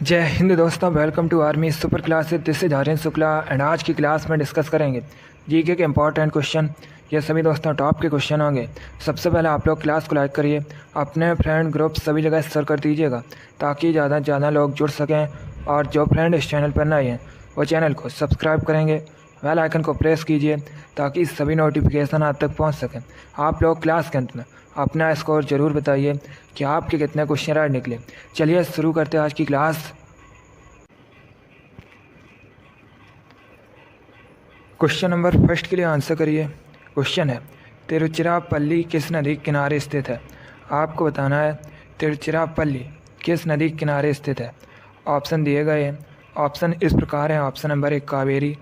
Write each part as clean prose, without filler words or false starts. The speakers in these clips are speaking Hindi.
जय हिंद दोस्तों, welcome to army super classes. This is Aryan Shukla and आज की क्लास में डिस्कस करेंगे जीके के इंपॉर्टेंट क्वेश्चन। ये सभी दोस्तों टॉप के क्वेश्चन होंगे। सबसे पहले आप लोग क्लास को लाइक करिए, अपने फ्रेंड ग्रुप सभी जगह शेयर कर दीजिएगा ताकि ज़्यादा से ज़्यादा लोग जुड़ सकें। और जो फ्रेंड इस चैनल पर नए हैं वो चैनल को सब्सक्राइब करेंगे, बेल आइकन को प्रेस कीजिए ताकि सभी नोटिफिकेशन आप तक पहुंच सकें। आप लोग क्लास के अंत में अपना स्कोर ज़रूर बताइए कि आपके कितने क्वेश्चन राइट निकले। चलिए शुरू करते हैं आज की क्लास। क्वेश्चन नंबर फर्स्ट के लिए आंसर करिए। क्वेश्चन है, तिरुचिरापल्ली किस नदी के किनारे स्थित है? आपको बताना है तिरुचिरापल्ली किस नदी के किनारे स्थित है। ऑप्शन दिए गए हैं। ऑप्शन इस प्रकार है। Option number 1 Kaveri,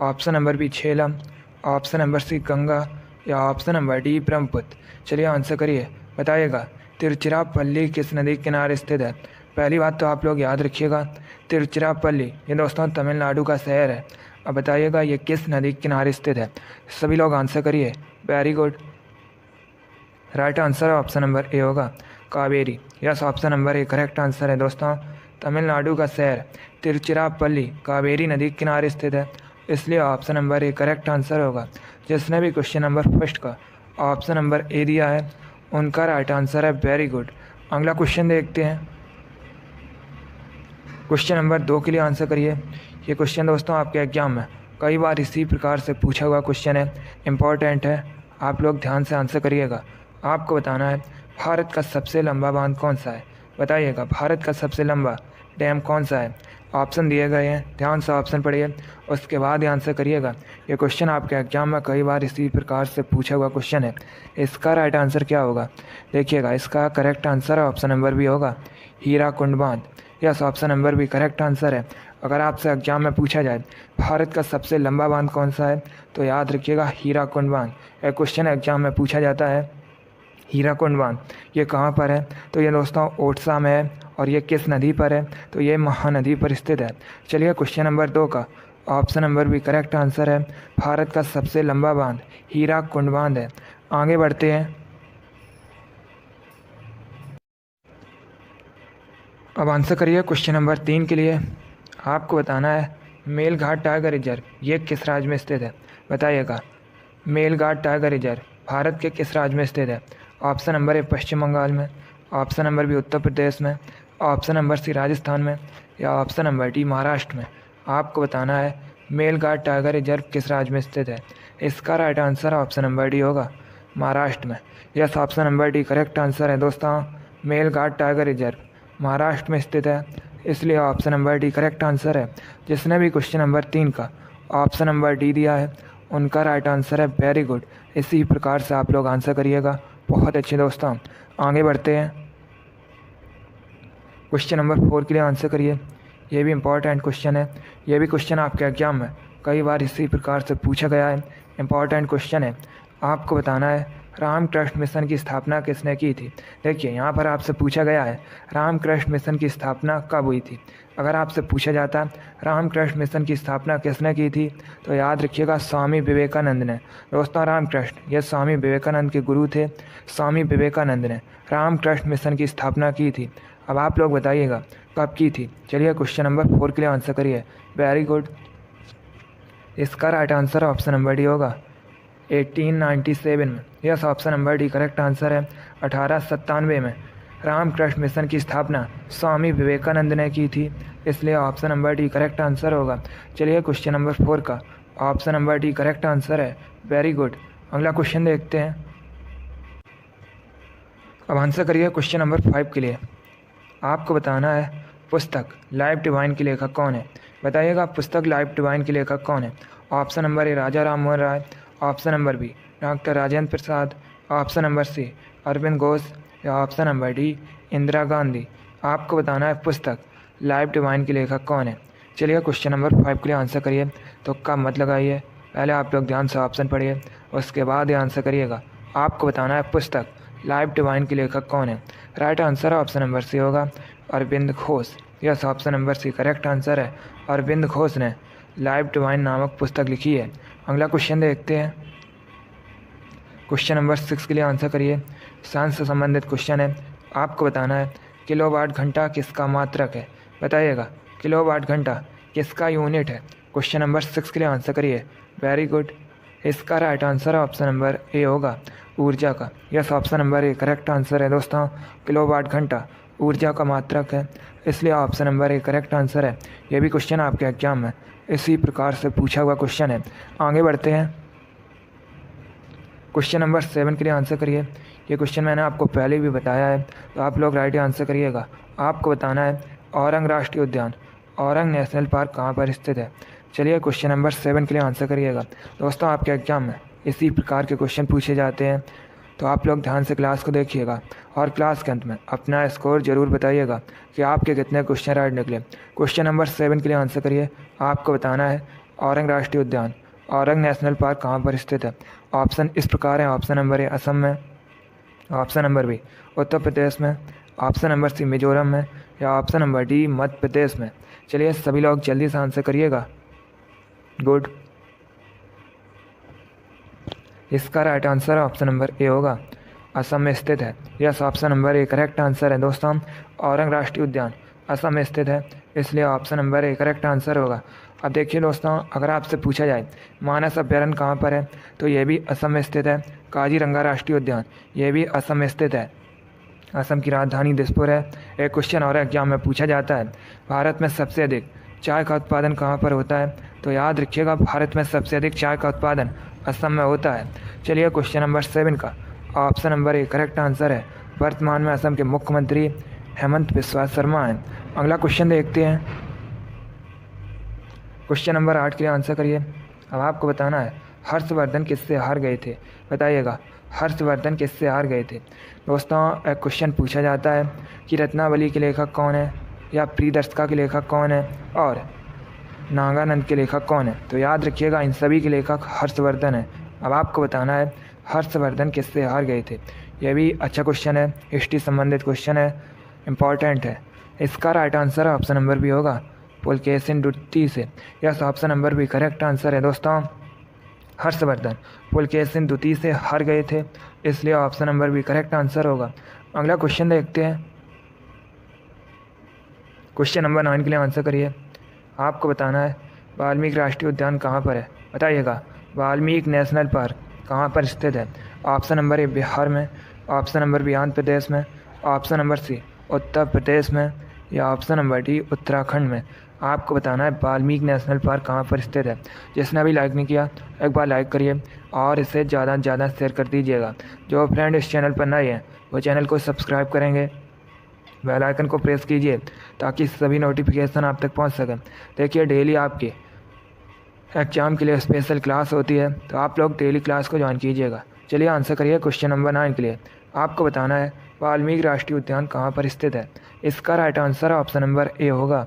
option number B Jhelum, option number C Ganga या ऑप्शन नंबर डी ब्रह्मपुत्र। चलिए आंसर करिए, बताइएगा तिरुचिरापल्ली किस नदी के किनारे स्थित है। पहली बात तो आप लोग याद रखिएगा, तिरुचिरापल्ली ये दोस्तों तमिलनाडु का शहर है। अब बताइएगा ये किस नदी के किनारे स्थित है। सभी लोग आंसर करिए। Very good, right answer option number A होगा, Kaveri. Yes, option number A correct answer है दोस्तों। तमिलनाडु का शहर तिरुचिरापल्ली कावेरी नदी के किनारे स्थित है, इसलिए option number A correct answer होगा। जिसने भी क्वेश्चन नंबर फर्स्ट का ऑप्शन नंबर ए दिया है उनका राइट आंसर है। Very good. अगला क्वेश्चन देखते हैं। क्वेश्चन नंबर 2 के लिए आंसर करिए। ये क्वेश्चन दोस्तों आपके एग्जाम में कई बार इसी प्रकार से पूछा हुआ क्वेश्चन है, इम्पॉर्टेंट है, आप लोग ध्यान से आंसर करिएगा। आपको बताना है भारत का सबसे लंबा बांध कौन सा है। बताइएगा भारत का सबसे लंबा डैम कौन सा है। ऑप्शन दिए गए हैं, ध्यान से ऑप्शन पढ़िए, उसके बाद ही आंसर करिएगा। ये क्वेश्चन आपके एग्जाम में कई बार इसी प्रकार से पूछा हुआ क्वेश्चन है। इसका राइट आंसर क्या होगा देखिएगा। इसका correct answer option number B होगा, हीराकुंड बांध। Yes, option number B correct answer है। अगर आपसे एग्जाम में पूछा जाए भारत का सबसे लंबा बांध कौन सा है तो याद रखिएगा हीराकुंड बांध। एक क्वेश्चन एग्जाम में पूछा जाता है हीराकुंड बांध ये कहाँ पर है, तो ये दोस्तों ओडिशा में है। और ये किस नदी पर है, तो ये महानदी पर स्थित है। चलिए क्वेश्चन नंबर 2 का option number B correct answer है, भारत का सबसे लंबा बांध हीराकुंड बांध है। आगे बढ़ते हैं। अब आंसर करिए क्वेश्चन नंबर 3 के लिए। आपको बताना है मेलघाट टाइगर रिजर्व ये किस राज्य में स्थित है। बताइएगा मेलघाट टाइगर रिजर्व भारत के किस राज्य में स्थित है। ऑप्शन नंबर ए पश्चिम बंगाल में, option number B Uttar Pradesh में, ऑप्शन नंबर सी राजस्थान में या ऑप्शन नंबर डी महाराष्ट्र में। आपको बताना है मेलघाट टाइगर रिजर्व किस राज्य में स्थित है। इसका right answer option number D होगा, महाराष्ट्र में। Yes, option number D correct answer है दोस्तों। मेलघाट टाइगर रिजर्व महाराष्ट्र में स्थित है, इसलिए option number D correct answer है। जिसने भी क्वेश्चन नंबर 3 का ऑप्शन नंबर डी दिया है उनका राइट आंसर है। वेरी गुड, इसी प्रकार से आप लोग आंसर करिएगा। बहुत अच्छे दोस्तों, आगे बढ़ते हैं। क्वेश्चन नंबर 4 के लिए आंसर करिए। ये भी इम्पॉर्टेंट क्वेश्चन है। ये भी क्वेश्चन आपके एग्जाम में कई बार इसी प्रकार से पूछा गया है, इम्पॉर्टेंट क्वेश्चन है। आपको बताना है रामकृष्ण मिशन की स्थापना किसने की थी। देखिए यहाँ पर आपसे पूछा गया है रामकृष्ण मिशन की स्थापना कब हुई थी। अगर आपसे पूछा जाता रामकृष्ण मिशन की स्थापना किसने की थी तो याद रखिएगा स्वामी विवेकानंद ने। दोस्तों रामकृष्ण ये स्वामी विवेकानंद के गुरु थे। स्वामी विवेकानंद ने रामकृष्ण मिशन की स्थापना की थी। अब आप लोग बताइएगा कब की थी। चलिए क्वेश्चन नंबर 4 के लिए आंसर करिए। वेरी गुड, इसका right answer option number D होगा 1897 में। Yes, option number D correct answer है। 1897 में रामकृष्ण मिशन की स्थापना स्वामी विवेकानंद ने की थी, इसलिए option number D correct answer होगा। चलिए क्वेश्चन नंबर 4 का option number D correct answer है। Very good. अगला क्वेश्चन देखते हैं। अब आंसर करिए क्वेश्चन नंबर 5 के लिए। आपको बताना है पुस्तक लाइफ डिवाइन के लेखक कौन है। बताइएगा पुस्तक लाइफ डिवाइन के लेखक कौन है। Option number A Raja Ram Mohan Roy, option number B doctor Rajendra Prasad, option number C Aurobindo Ghosh या option number D Indira Gandhi. आपको बताना है पुस्तक लाइफ डिवाइन के लेखक कौन है। चलिए क्वेश्चन नंबर 5 के लिए आंसर करिए। तो का मत लगाइए, पहले आप लोग ध्यान से ऑप्शन पढ़िए, उसके बाद ही आंसर करिएगा। आपको बताना है पुस्तक लाइफ डिवाइन के लेखक कौन है। Right answer option number C होगा, Aurobindo Ghosh. Yes, option number C correct answer है। अरविंद घोष ने लाइफ डिवाइन नामक पुस्तक लिखी है। अगला क्वेश्चन देखते हैं। क्वेश्चन नंबर 6 के लिए आंसर करिए। साइंस से संबंधित क्वेश्चन है। आपको बताना है किलोवाट घंटा किसका मात्रक है। बताइएगा। किलोवाट घंटा किसका यूनिट है? क्वेश्चन नंबर 6 के लिए आंसर करिए। Very good. इसका right answer option number A होगा, ऊर्जा का। Yes, option number A correct answer है दोस्तों। किलोवाट घंटा ऊर्जा का मात्रक है, इसलिए option number A correct answer है। ये भी क्वेश्चन आपके एग्जाम में इसी प्रकार से पूछा हुआ क्वेश्चन है। आगे बढ़ते हैं। क्वेश्चन नंबर 7 के लिए आंसर करिए। ये क्वेश्चन मैंने आपको पहले भी बताया है, तो आप लोग राइट आंसर करिएगा। आपको बताना है औरंग राष्ट्रीय उद्यान, औरंग नेशनल पार्क कहाँ पर स्थित है? चलिए क्वेश्चन नंबर 7 के लिए आंसर करिएगा। दोस्तों आपके एग्जाम में इसी प्रकार के क्वेश्चन पूछे जाते हैं, तो आप लोग ध्यान से क्लास को देखिएगा और क्लास के अंत में अपना स्कोर जरूर बताइएगा कि आपके कितने क्वेश्चन राइट निकले। क्वेश्चन नंबर 7 के लिए आंसर करिए। आपको बताना है औरंग राष्ट्रीय उद्यान, औरंग नेशनल पार्क कहाँ पर स्थित है? ऑप्शन इस प्रकार है। ऑप्शन नंबर ए असम में, option number B Uttar Pradesh में, ऑप्शन नंबर सी मिजोरम में, या option number D Madhya Pradesh में। चलिए सभी लोग जल्दी से आंसर करिएगा। गुड। इसका right answer option number A होगा, असम में स्थित है। Yes, option number A correct answer है दोस्तों। औरंग राष्ट्रीय उद्यान असम में स्थित है, इसलिए option number A correct answer होगा। अब देखिए दोस्तों, अगर आपसे पूछा जाए मानस अभ्यारण्य कहाँ पर है, तो ये भी असम में स्थित है। काजीरंगा राष्ट्रीय उद्यान ये भी असम में स्थित है। असम की राजधानी दिसपुर है। एक क्वेश्चन और एग्जाम में पूछा जाता है, भारत में सबसे अधिक चाय का उत्पादन कहाँ पर होता है? तो याद रखिएगा, भारत में सबसे अधिक चाय का उत्पादन असम में होता है। चलिए क्वेश्चन नंबर 7 का option number A correct answer है। वर्तमान में असम के मुख्यमंत्री हेमंत बिस्वा शर्मा हैं। अगला क्वेश्चन देखते हैं। क्वेश्चन नंबर 8 के लिए आंसर करिए। अब आपको बताना है हर्षवर्धन किससे हार गए थे? बताइएगा, हर्षवर्धन किससे हार गए थे? दोस्तों एक क्वेश्चन पूछा जाता है कि रत्नावली के लेखक कौन है, या प्रियदर्शिका के लेखक कौन है, और नागानंद के लेखक कौन है? तो याद रखिएगा, इन सभी के लेखक हर्षवर्धन है। अब आपको बताना है हर्षवर्धन किससे हार गए थे। यह भी अच्छा क्वेश्चन है, हिस्ट्री संबंधित क्वेश्चन है, इम्पॉर्टेंट है। इसका right answer option number B होगा, पुलकेशिन द्वितीय से। Yes, option number B correct answer है दोस्तों। हर्षवर्धन पुलकेशिन द्वितीय से हार गए थे, इसलिए option number B correct answer होगा। अगला क्वेश्चन देखते हैं। क्वेश्चन नंबर 9 के लिए आंसर करिए। आपको बताना है वाल्मीकि राष्ट्रीय उद्यान कहाँ पर है? बताइएगा, वाल्मीकि नेशनल पार्क कहाँ पर स्थित है? ऑप्शन नंबर ए बिहार में, option number B Andhra Pradesh में, ऑप्शन नंबर सी उत्तर प्रदेश में, या ऑप्शन नंबर डी उत्तराखंड में। आपको बताना है वाल्मीकि नेशनल पार्क कहाँ पर स्थित है। जिसने अभी लाइक नहीं किया, एक बार लाइक करिए और इसे ज़्यादा से ज़्यादा शेयर कर दीजिएगा। जो फ्रेंड इस चैनल पर नए हैं वो चैनल को सब्सक्राइब करेंगे, बेल आइकन को प्रेस कीजिए ताकि सभी नोटिफिकेशन आप तक पहुंच सकें। देखिए डेली आपके एग्जाम के लिए स्पेशल क्लास होती है, तो आप लोग डेली क्लास को ज्वाइन कीजिएगा। चलिए आंसर करिए क्वेश्चन नंबर 9 के लिए। आपको बताना है वाल्मीकि राष्ट्रीय उद्यान कहाँ पर स्थित है। इसका right answer option number A होगा,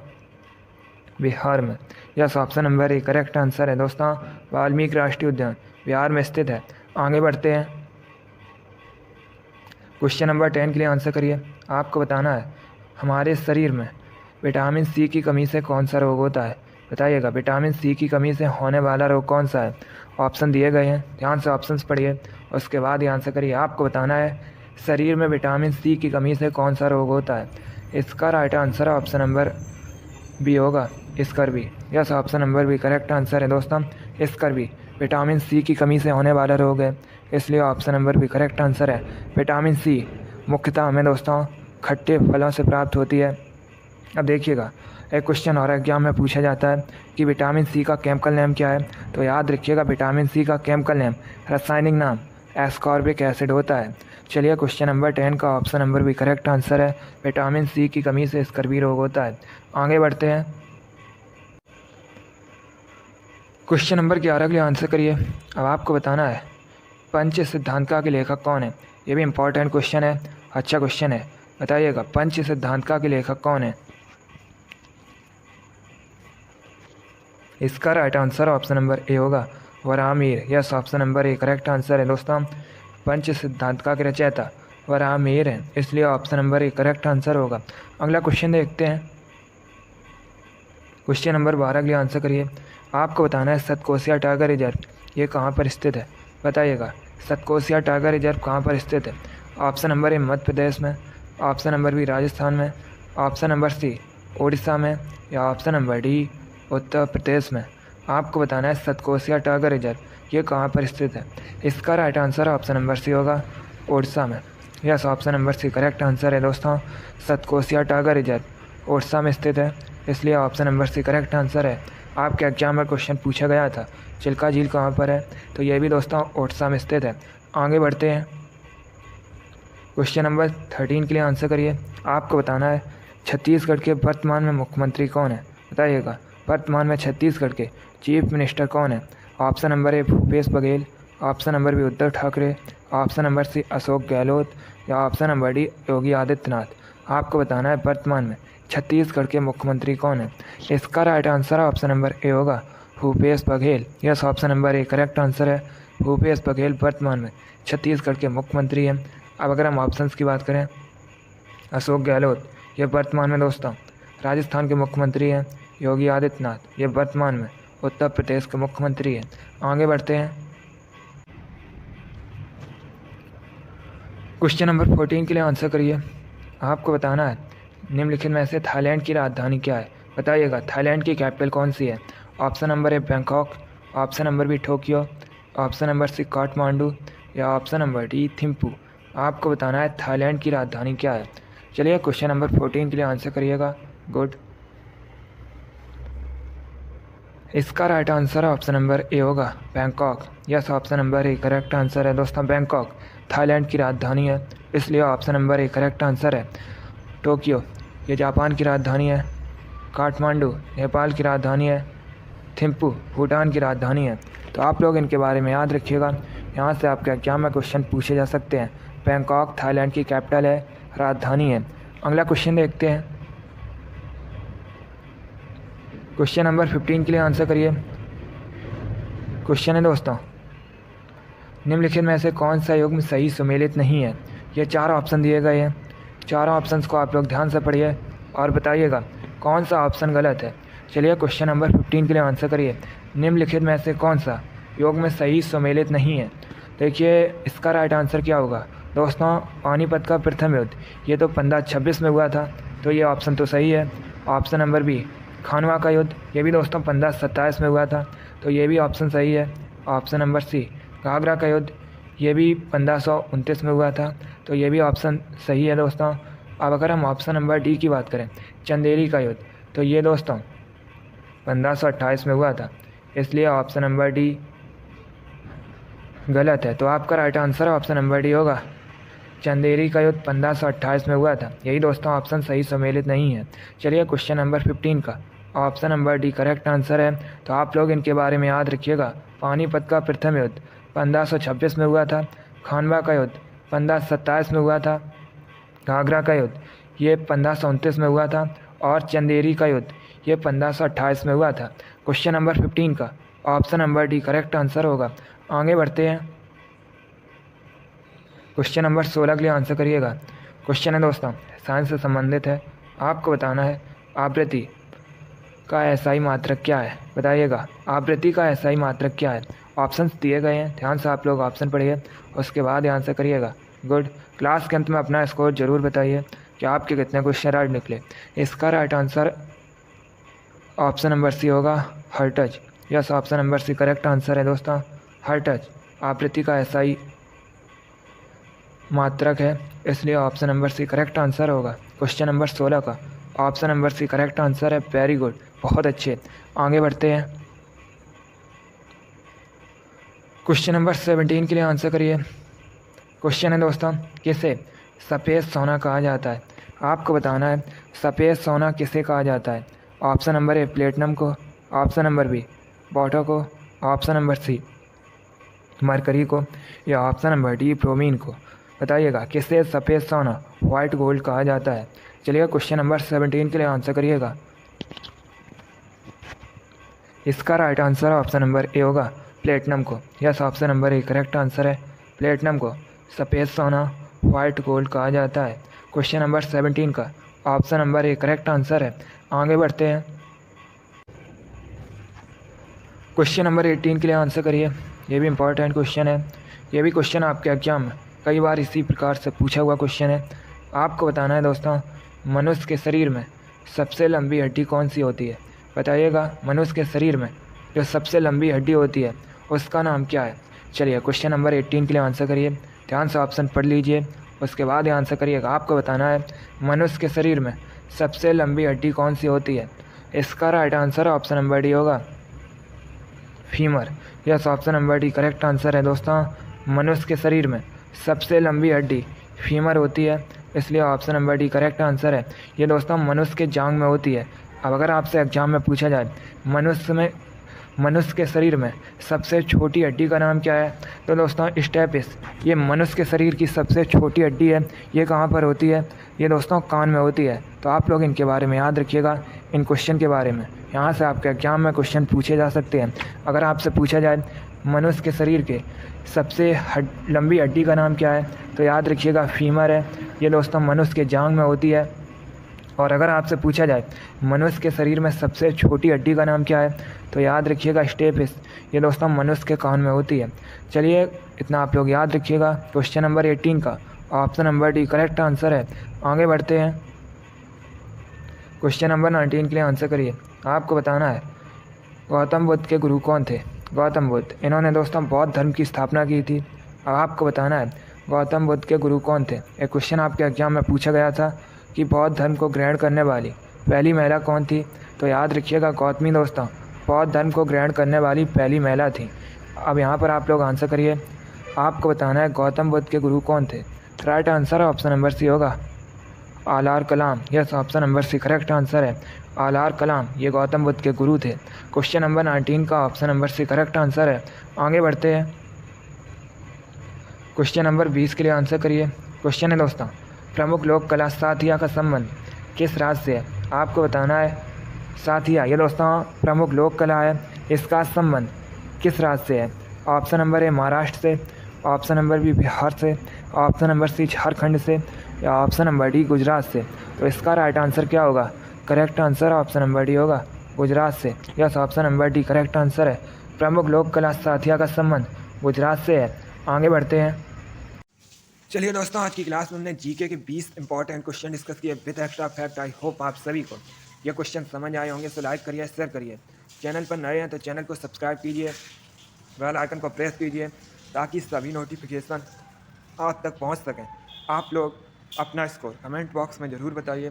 बिहार में। Yes, option number A correct answer है दोस्तों। वाल्मीकि राष्ट्रीय उद्यान बिहार में स्थित है। आगे बढ़ते हैं। क्वेश्चन नंबर 10 के लिए आंसर करिए। आपको बताना है हमारे शरीर में विटामिन सी की कमी से कौन सा रोग होता है? बताइएगा, विटामिन सी की कमी से होने वाला रोग कौन सा है? ऑप्शन दिए गए हैं, ध्यान से ऑप्शंस पढ़िए, उसके बाद ही आंसर करिए। आपको बताना है शरीर में विटामिन सी की कमी से कौन सा रोग होता है। इसका right answer option number B होगा, scurvy. Yes, option number B correct answer है दोस्तों। स्कर्वी विटामिन सी की कमी से होने वाला रोग है, इसलिए option number B correct answer है। विटामिन सी मुख्यतः हमें दोस्तों खट्टे फलों से प्राप्त होती है। अब देखिएगा, एक क्वेश्चन और एग्जाम में पूछा जाता है कि विटामिन सी का केमिकल नेम क्या है? तो याद रखिएगा, विटामिन सी का केमिकल नेम, रासायनिक नाम एस्कॉर्बिक एसिड होता है। चलिए क्वेश्चन नंबर 10 का ऑप्शन नंबर भी करेक्ट आंसर है। विटामिन सी की कमी से स्कर्वी रोग होता है। आगे बढ़ते हैं। क्वेश्चन नंबर 11 के लिए आंसर करिए। अब आपको बताना है पंच सिद्धांतिका के लेखक कौन है। ये भी इम्पॉर्टेंट क्वेश्चन है, अच्छा क्वेश्चन है। बताइएगा, पंच सिद्धांतिका के लेखक कौन है? इसका right answer option number A होगा, Varahamihira. Yes, option number A correct answer है दोस्तों। पंच सिद्धांतिका के रचयिता वराहमिहिर हैं, इसलिए option number A correct answer होगा। अगला क्वेश्चन देखते हैं। क्वेश्चन नंबर 12 के लिए आंसर करिए। आपको बताना है सतकोसिया टाइगर रिजर्व ये कहाँ पर स्थित है। बताइएगा, सतकोसिया टाइगर रिजर्व कहाँ पर स्थित है? ऑप्शन नंबर ए मध्य प्रदेश में, ऑप्शन नंबर बी राजस्थान में, ऑप्शन नंबर सी उड़ीसा में, या option number D Uttar Pradesh में। आपको बताना है सतकोसिया टाइगर रिजर्व ये कहाँ पर स्थित है। इसका right answer option number C होगा, उड़ीसा में। Yes, option number C correct answer है दोस्तों। सतकोसिया टाइगर रिजर्व उड़ीसा में स्थित है, इसलिए option number C correct answer है। आपके एग्जाम में क्वेश्चन पूछा गया था चिल्का झील कहाँ पर है, तो ये भी दोस्तों उड़ीसा में स्थित है। आगे बढ़ते हैं, क्वेश्चन नंबर 13 के लिए आंसर करिए। आपको बताना है छत्तीसगढ़ के वर्तमान में मुख्यमंत्री कौन है, बताइएगा। वर्तमान में छत्तीसगढ़ के चीफ मिनिस्टर कौन है। Option number A Bhupesh Baghel, option number B Uddhav Thackeray, option number C Ashok Gehlot, या option number D Yogi Adityanath. आपको बताना है वर्तमान में छत्तीसगढ़ के मुख्यमंत्री कौन है। इसका right answer option number A होगा, Bhupesh Baghel. Yes, option number A correct answer है। भूपेश बघेल वर्तमान में छत्तीसगढ़ के मुख्यमंत्री हैं। अब अगर हम ऑप्शंस की बात करें, अशोक गहलोत ये वर्तमान में दोस्तों राजस्थान के मुख्यमंत्री हैं। योगी आदित्यनाथ ये वर्तमान में उत्तर प्रदेश के मुख्यमंत्री हैं। आगे बढ़ते हैं, क्वेश्चन नंबर 14 के लिए आंसर करिए। आपको बताना है निम्नलिखित में से थाईलैंड की राजधानी क्या है, बताइएगा। थाईलैंड की कैपिटल कौन सी है। Option number A Bangkok, option number B Tokyo, option number C Kathmandu, या ऑप्शन नंबर डी थिम्पू। आपको बताना है थाईलैंड की राजधानी क्या है। चलिए क्वेश्चन नंबर 14 के लिए आंसर करिएगा। गुड, इसका right answer option number A होगा, बैंकॉक। Yes, option number A correct answer है दोस्तों। बैंकॉक थाईलैंड की राजधानी है, इसलिए option number A correct answer है। टोक्यो ये जापान की राजधानी है। काठमांडू नेपाल की राजधानी है। थिम्पू भूटान की राजधानी है। तो आप लोग इनके बारे में याद रखिएगा, यहाँ से आपके एग्जाम में क्वेश्चन पूछे जा सकते हैं। बैंकॉक थाईलैंड की कैपिटल है, राजधानी है। अगला क्वेश्चन देखते हैं, क्वेश्चन नंबर 15 के लिए आंसर करिए। क्वेश्चन है दोस्तों, निम्नलिखित में से कौन सा युग्म सही सुमेलित नहीं है। ये 4 ऑप्शन दिए गए हैं, चारों ऑप्शंस को आप लोग ध्यान से पढ़िए और बताइएगा कौन सा ऑप्शन गलत है। चलिए क्वेश्चन नंबर 15 के लिए आंसर करिए। निम्नलिखित में से कौन सा युग्म सही सुमेलित नहीं है। देखिए इसका राइट आंसर क्या होगा दोस्तों, पानीपत का प्रथम युद्ध ये तो 1526 में हुआ था, तो ये ऑप्शन तो सही है। ऑप्शन नंबर बी खानवा का युद्ध ये भी दोस्तों 1527 में हुआ था, तो ये भी ऑप्शन सही है। ऑप्शन नंबर सी घाघरा का युद्ध ये भी 1529 में हुआ था, तो ये भी ऑप्शन सही है दोस्तों। अब अगर हम ऑप्शन नंबर डी की बात करें, चंदेरी का युद्ध, तो ये दोस्तों 1528 में हुआ था, इसलिए ऑप्शन नंबर डी गलत है। तो आपका right answer option number D होगा, चंदेरी का युद्ध 1528 में हुआ था। यही दोस्तों ऑप्शन सही सम्मिलित नहीं है। चलिए क्वेश्चन नंबर 15 का option number D correct answer है। तो आप लोग इनके बारे में याद रखिएगा। पानीपत का प्रथम युद्ध 1526 में हुआ था, खानवा का युद्ध 1527 में हुआ था, घाघरा का युद्ध ये 1529 में हुआ था, और चंदेरी का युद्ध ये 1528 में हुआ था। क्वेश्चन नंबर 15 का option number D correct answer होगा। आगे बढ़ते हैं, क्वेश्चन नंबर 16 के लिए आंसर करिएगा। क्वेश्चन है दोस्तों साइंस से संबंधित है। आपको बताना है आवृत्ति का एसआई मात्रक क्या है, बताइएगा। आवृत्ति का एसआई मात्रक क्या है। ऑप्शंस दिए गए हैं, ध्यान से आप लोग ऑप्शन पढ़िए, उसके बाद आंसर करिएगा। गुड, क्लास के अंत में अपना स्कोर जरूर बताइए कि आपके कितने क्वेश्चन राइट निकले। इसका right answer option number C होगा, हर्ट्ज। Yes, option number C correct answer है दोस्तों, हर्ट्ज आवृत्ति का एसआई मात्रक है, इसलिए option number C correct answer होगा। क्वेश्चन नंबर 16 का option number C correct answer है। वेरी गुड, बहुत अच्छे। आगे बढ़ते हैं, क्वेश्चन नंबर 17 के लिए आंसर करिए। क्वेश्चन है दोस्तों किसे सफ़ेद सोना कहा जाता है। आपको बताना है सफ़ेद सोना किसे कहा जाता है। ऑप्शन नंबर ए प्लेटिनम को, ऑप्शन नंबर बी बॉटो को, ऑप्शन नंबर सी मरकरी को, या ऑप्शन नंबर डी ब्रोमीन को। बताइएगा किसे सफ़ेद सोना वाइट गोल्ड कहा जाता है। चलिए क्वेश्चन नंबर 17 के लिए आंसर करिएगा। इसका right answer option number A होगा, प्लेटिनम को। Yes, option number A correct answer है। प्लेटिनम को सफ़ेद सोना वाइट गोल्ड कहा जाता है। क्वेश्चन नंबर 17 का option number A correct answer है। आगे बढ़ते हैं, क्वेश्चन नंबर 18 के लिए आंसर करिए। ये भी इंपॉर्टेंट क्वेश्चन है। ये भी क्वेश्चन आपके एग्जाम में कई बार इसी प्रकार से पूछा हुआ क्वेश्चन है। आपको बताना है दोस्तों मनुष्य के शरीर में सबसे लंबी हड्डी कौन सी होती है? बताइएगा। मनुष्य के शरीर में जो सबसे लंबी हड्डी होती है उसका नाम क्या है? चलिए क्वेश्चन नंबर 18 के लिए आंसर करिए। ध्यान से ऑप्शन पढ़ लीजिए, उसके बाद ही आंसर करिएगा। आपको बताना है मनुष्य के शरीर में सबसे लंबी हड्डी कौन सी होती है? इसका right answer option number D होगा, फीमर। Yes, option number D correct answer है दोस्तों। मनुष्य के शरीर में सबसे लंबी हड्डी फीमर होती है, इसलिए option number D correct answer है। ये दोस्तों मनुष्य के जांघ में होती है। अब अगर आपसे एग्जाम में पूछा जाए मनुष्य के शरीर में सबसे छोटी हड्डी का नाम क्या है, तो दोस्तों स्टेपिस। ये मनुष्य के शरीर की सबसे छोटी हड्डी है। ये कहाँ पर होती है? ये दोस्तों कान में होती है। तो आप लोग इनके बारे में याद रखिएगा, इन क्वेश्चन के बारे में। यहाँ से आपके एग्जाम में क्वेश्चन पूछे जा सकते हैं। अगर आपसे पूछा जाए मनुष्य के शरीर के सबसे लंबी हड्डी का नाम क्या है, तो याद रखिएगा फीमर है। ये दोस्तों मनुष्य के जांघ में होती है। और अगर आपसे पूछा जाए मनुष्य के शरीर में सबसे छोटी हड्डी का नाम क्या है, तो याद रखिएगा स्टेपिस। ये दोस्तों मनुष्य के कान में होती है। चलिए इतना आप लोग याद रखिएगा। क्वेश्चन नंबर 18 का option number D correct answer है। आगे बढ़ते हैं। क्वेश्चन नंबर 19 के लिए आंसर करिए। आपको बताना है गौतम बुद्ध के गुरु कौन थे? गौतम बुद्ध, इन्होंने दोस्तों बौद्ध धर्म की स्थापना की थी। अब आपको बताना है गौतम बुद्ध के गुरु कौन थे। एक क्वेश्चन आपके एग्जाम में पूछा गया था कि बौद्ध धर्म को ग्रहण करने वाली पहली महिला कौन थी, तो याद रखिएगा गौतमी दोस्तों बौद्ध धर्म को ग्रहण करने वाली पहली महिला थी। अब यहाँ पर आप लोग आंसर करिए। आपको बताना है गौतम बुद्ध के गुरु कौन थे। Right answer option number C होगा, Alara Kalama. Yes, option number C correct answer है, आलार कलाम। ये गौतम बुद्ध के गुरु थे। क्वेश्चन नंबर 19 का option number C correct answer है। आगे बढ़ते हैं। क्वेश्चन नंबर 20 के लिए आंसर करिए। क्वेश्चन है दोस्तों प्रमुख लोक कला साथिया का संबंध किस राज्य से है? आपको बताना है साथिया, ये दोस्तों प्रमुख लोक कला है, इसका संबंध किस राज्य से है? ऑप्शन नंबर ए महाराष्ट्र से, ऑप्शन नंबर बी बिहार से, ऑप्शन नंबर सी झारखंड से, या ऑप्शन नंबर डी गुजरात से। तो इसका राइट आंसर क्या होगा? Correct answer option number D होगा, गुजरात से। Yes, option number D correct answer है। प्रमुख लोक कला साथिया का संबंध गुजरात से है। आगे बढ़ते हैं। चलिए दोस्तों, आज की क्लास में हमने जीके के 20 इंपॉर्टेंट क्वेश्चन डिस्कस किए with extra fact. I hope आप सभी को ये क्वेश्चन समझ आए होंगे। तो लाइक करिए, शेयर करिए। चैनल पर नए हैं तो चैनल को सब्सक्राइब कीजिए, बेल आइकन को प्रेस कीजिए ताकि सभी नोटिफिकेशन आप तक पहुंच सकें। आप लोग अपना स्कोर कमेंट बॉक्स में ज़रूर बताइए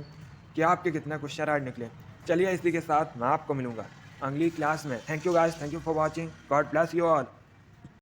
कि आपके कितने क्वेश्चन आज निकले। चलिए इसी के साथ मैं आपको मिलूँगा अगली क्लास में। Thank you guys, thank you for watching. God bless you all.